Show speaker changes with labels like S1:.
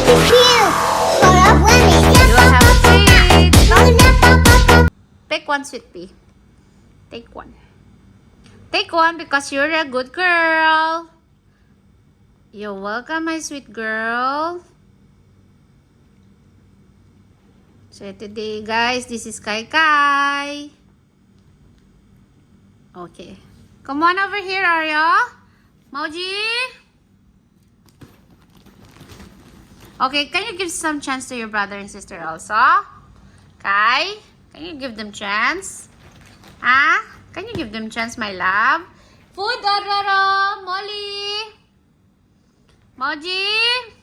S1: You will have a treat. Take one, sweet pea. Take one. Take one because you're a good girl. You're welcome, my sweet girl. So today, guys, this is Kai Kai. Okay. Come on over here, Arya. Moji. Okay, can you give some chance to your brother and sister also? Kai, can you give them chance? Huh? Can you give them chance, my love? Food, Arara, Molly. Moji.